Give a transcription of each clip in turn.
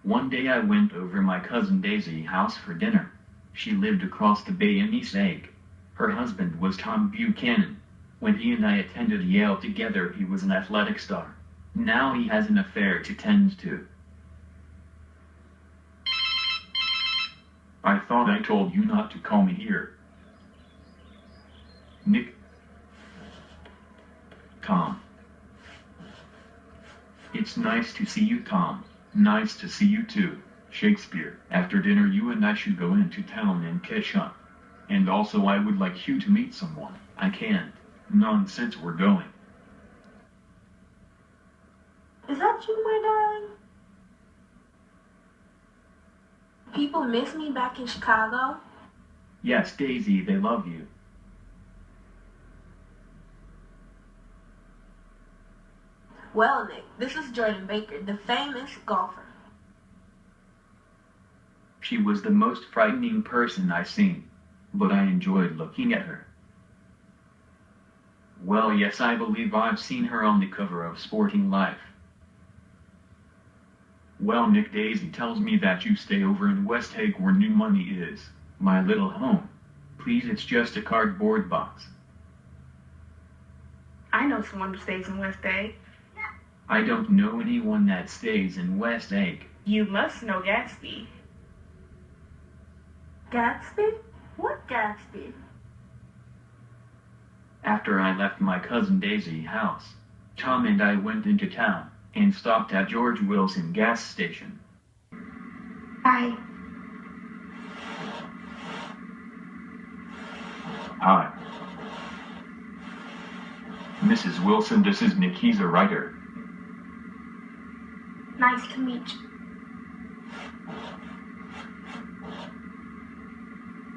One day I went over my cousin Daisy's house for dinner. She lived across the bay in East Egg. Her husband was Tom Buchanan. When he and I attended Yale together, he was an athletic star. Now he has an affair to tend to. I thought I told you not to call me here. Nick. Tom. It's nice to see you, Tom. Nice to see you too, Shakespeare. After dinner you and I should go into town and catch up. And also I would like you to meet someone. I can't. Nonsense, we're going. Is that you, my darling? People miss me back in Chicago? Yes, Daisy, they love you. Well, Nick, this is Jordan Baker, the famous golfer. She was the most frightening person I've seen, but I enjoyed looking at her. Well, yes, I believe I've seen her on the cover of Sporting Life. Well, Nick, Daisy tells me that you stay over in West Egg where New Money is, my little home. Please, it's just a cardboard box. I know someone who stays in West Egg. I don't know anyone that stays in West Egg. You must know Gatsby. Gatsby? What Gatsby? After I left my cousin Daisy's house, Tom and I went into town and stopped at George Wilson gas station. Hi. Hi. Mrs. Wilson, this is Nick. He's a writer. Nice to meet you.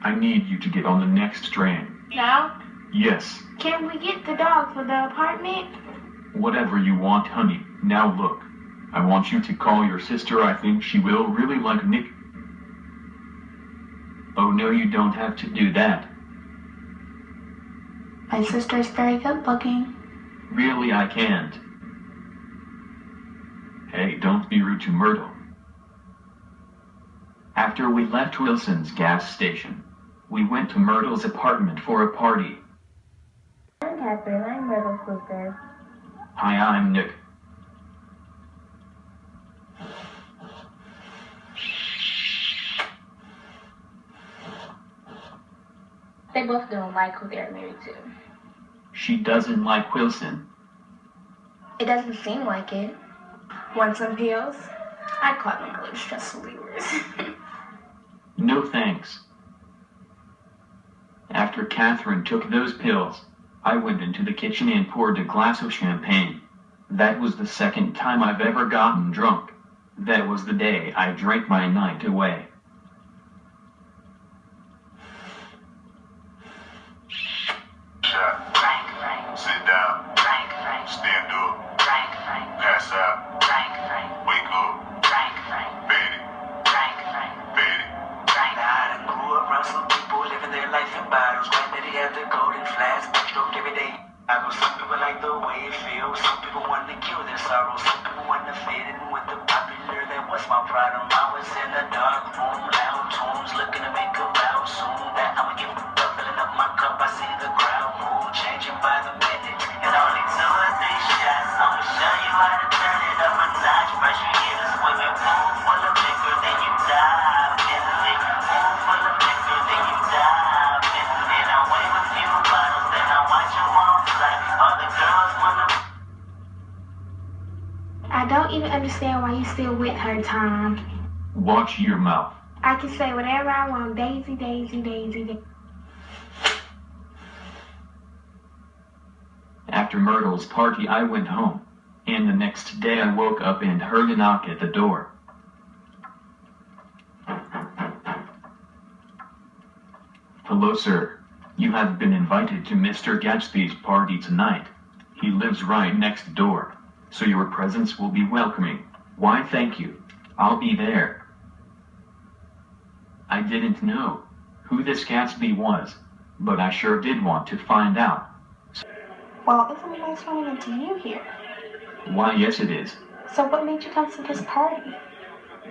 I need you to get on the next train. Now? Yes. Can we get the dog for the apartment? Whatever you want, honey. Now look. I want you to call your sister. I think she will really like Nick. Oh no, you don't have to do that. My sister's very good looking. Really, I can't. Hey, don't be rude to Myrtle. After we left Wilson's gas station, we went to Myrtle's apartment for a party. I'm Catherine. I'm Myrtle's sister. Hi, I'm Nick. They both don't like who they're married to. She doesn't like Wilson. It doesn't seem like it. Want some pills? I caught them other stress relievers. No thanks. After Catherine took those pills, I went into the kitchen and poured a glass of champagne. That was the second time I've ever gotten drunk. That was the day I drank my night away. Sit down. Stand up. Pass out. Wake up. Betty. Betty. I done grew up around some people living their life in bottles. Granddaddy had the golden flask, stroke every day. I go, some people like the way it feels. Some people want to kill their sorrow. Some people want to fit in with the popular. That was my problem. I was in a dark room, loud tunes, looking to make a vow soon. That I'ma give up, filling up my cup. I see the crowd move, changing by the minute. And only 2 or 3 shots. I'ma show you how to turn it up a notch. First you get a swimming pool full of liquor, then you dive in it. Pool full of liquor, then you dive in it. I wave a few bottles, then I watch them all fly. All the girls wanna. I don't even understand why you still with her, Tom. Watch your mouth. I can say whatever I want. Daisy, Daisy, Daisy, Daisy. After Myrtle's party, I went home, and the next day I woke up and heard a knock at the door. Hello, sir. You have been invited to Mr. Gatsby's party tonight. He lives right next door, so your presence will be welcoming. Why, thank you. I'll be there. I didn't know who this Gatsby was, but I sure did want to find out. Well, it's only nice running into you here. Why, yes it is. So what made you come to this party?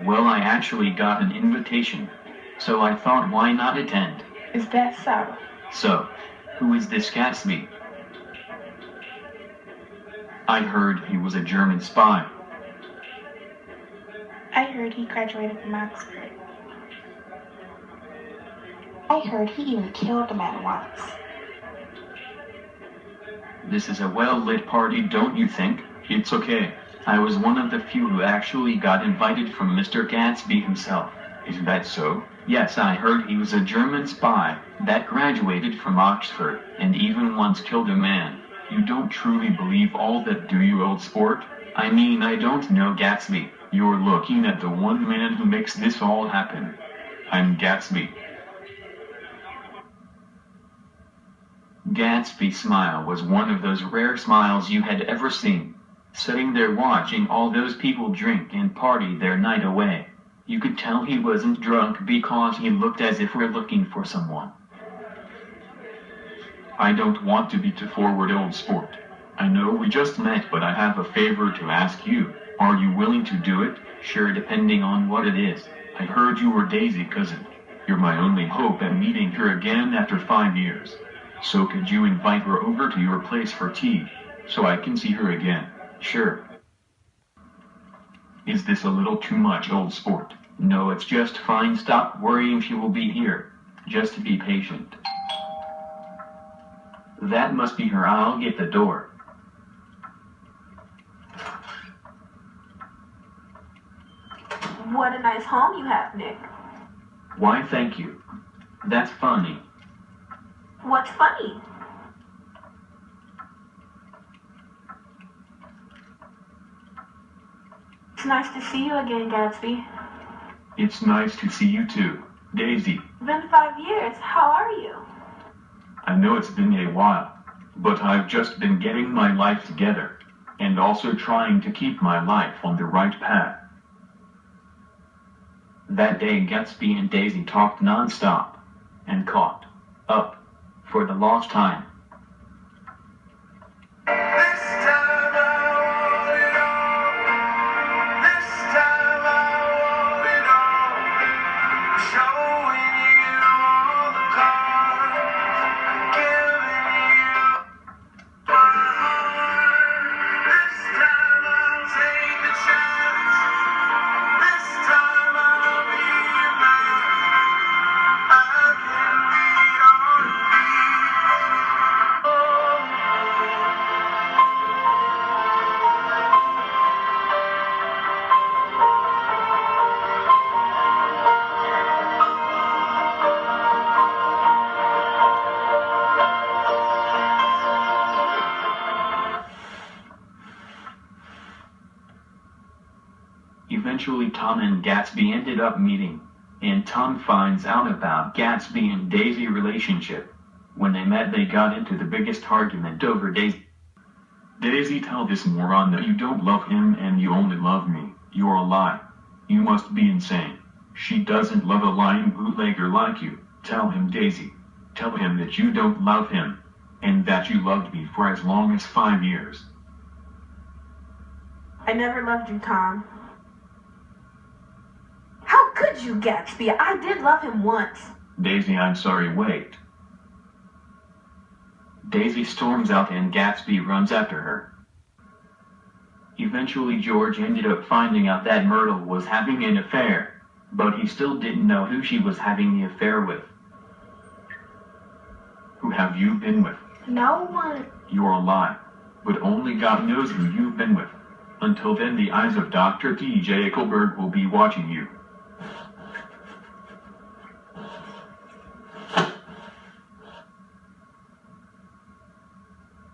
Well, I actually got an invitation, so I thought why not attend. Is that so? So, who is this Gatsby? I heard he was a German spy. I heard he graduated from Oxford. I heard he even killed a man once. This is a well-lit party, don't you think? It's okay. I was one of the few who actually got invited from Mr. Gatsby himself. Is that so? Yes, I heard he was a German spy that graduated from Oxford and even once killed a man. You don't truly believe all that, do you, old sport? I mean, I don't know Gatsby. You're looking at the one man who makes this all happen. I'm Gatsby. Gatsby's smile was one of those rare smiles you had ever seen. Sitting there watching all those people drink and party their night away. You could tell he wasn't drunk because he looked as if we're looking for someone. I don't want to be too forward, old sport. I know we just met, but I have a favor to ask you. Are you willing to do it? Sure, depending on what it is. I heard you were Daisy cousin. You're my only hope at meeting her again after 5 years. So could you invite her over to your place for tea, so I can see her again? Sure. Is this a little too much, old sport? No, it's just fine. Stop worrying, she will be here. Just be patient. That must be her. I'll get the door. What a nice home you have, Nick. Why, thank you. That's funny. What's funny? It's nice to see you again, Gatsby. It's nice to see you too, Daisy. Been 5 years. How are you? I know it's been a while, but I've just been getting my life together, and also trying to keep my life on the right path. That day Gatsby and Daisy talked non-stop, and caught up for the lost time. This time I want it all. This time I want it all. Showing you all the cards, giving you my heart. This time I'll take a chance. This time I'll be your man. I can read all of me. Eventually Tom and Gatsby ended up meeting, and Tom finds out about Gatsby and Daisy relationship. When they met, they got into the biggest argument over Daisy. Daisy, tell this moron that you don't love him and you only love me. You're a lie. You must be insane. She doesn't love a lying bootlegger like you. Tell him, Daisy. Tell him that you don't love him, and that you loved me for as long as 5 years. I never loved you, Tom. How could you, Gatsby? I did love him once. Daisy, I'm sorry, wait. Daisy storms out and Gatsby runs after her. Eventually George ended up finding out that Myrtle was having an affair, but he still didn't know who she was having the affair with. Who have you been with? No one. You're a lie, but only God knows who you've been with. Until then, the eyes of Dr. T.J. Eichelberg will be watching you.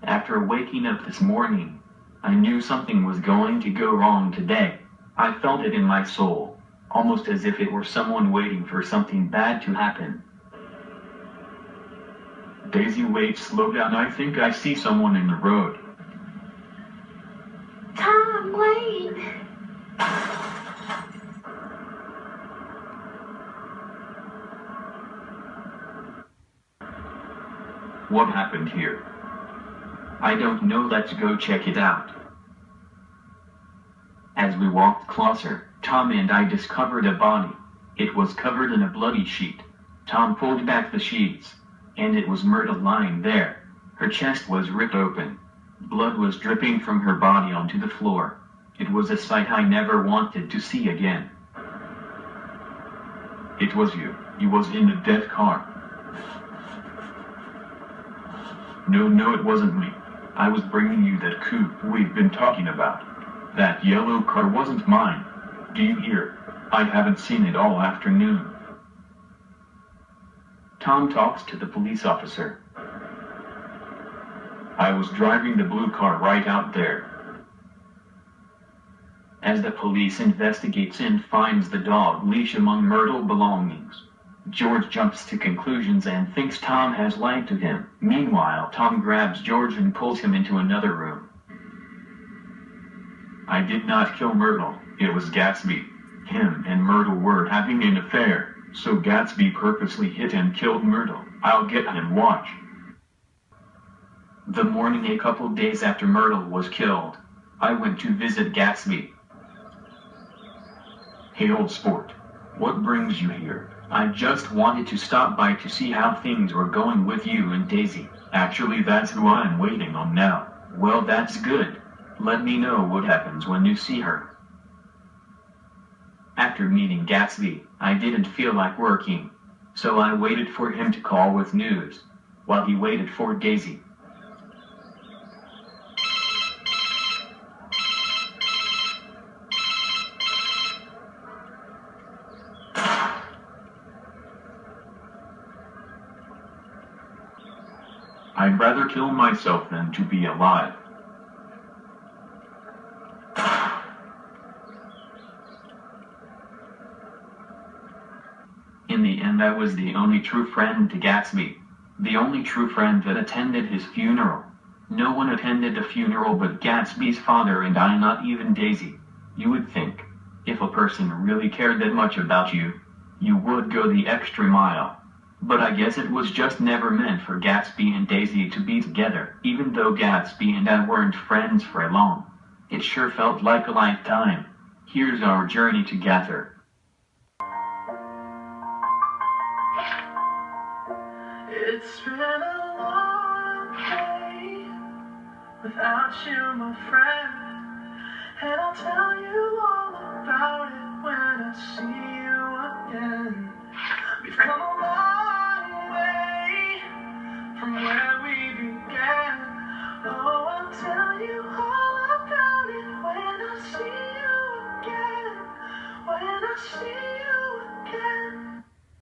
After waking up this morning, I knew something was going to go wrong today. I felt it in my soul, almost as if it were someone waiting for something bad to happen. Daisy, wait, slow down. I think I see someone in the road. Tom, wait. What happened here? I don't know, let's go check it out. As we walked closer, Tom and I discovered a body. It was covered in a bloody sheet. Tom pulled back the sheets, and it was Myrtle lying there. Her chest was ripped open. Blood was dripping from her body onto the floor. It was a sight I never wanted to see again. It was you. You was in the death car. No, it wasn't me. I was bringing you that coupe we've been talking about. That yellow car wasn't mine. Do you hear? I haven't seen it all afternoon. Tom talks to the police officer. I was driving the blue car right out there. As the police investigates and finds the dog leash among Myrtle belongings, George jumps to conclusions and thinks Tom has lied to him. Meanwhile, Tom grabs George and pulls him into another room. I did not kill Myrtle. It was Gatsby. Him and Myrtle were having an affair, so Gatsby purposely hit and killed Myrtle. I'll get him, watch. The morning a couple days after Myrtle was killed, I went to visit Gatsby. Hey old sport, what brings you here? I just wanted to stop by to see how things were going with you and Daisy. Actually, that's who I'm waiting on now. Well, that's good. Let me know what happens when you see her. After meeting Gatsby, I didn't feel like working, so I waited for him to call with news, while he waited for Daisy. I'd rather kill myself than to be alive. In the end, I was the only true friend to Gatsby. The only true friend that attended his funeral. No one attended the funeral but Gatsby's father and I, not even Daisy. You would think, if a person really cared that much about you, you would go the extra mile. But I guess it was just never meant for Gatsby and Daisy to be together. Even though Gatsby and I weren't friends for long, it sure felt like a lifetime. Here's our journey together. It's been a long day without you, my friend, and I'll tell you all about it when I see you again. We've come a long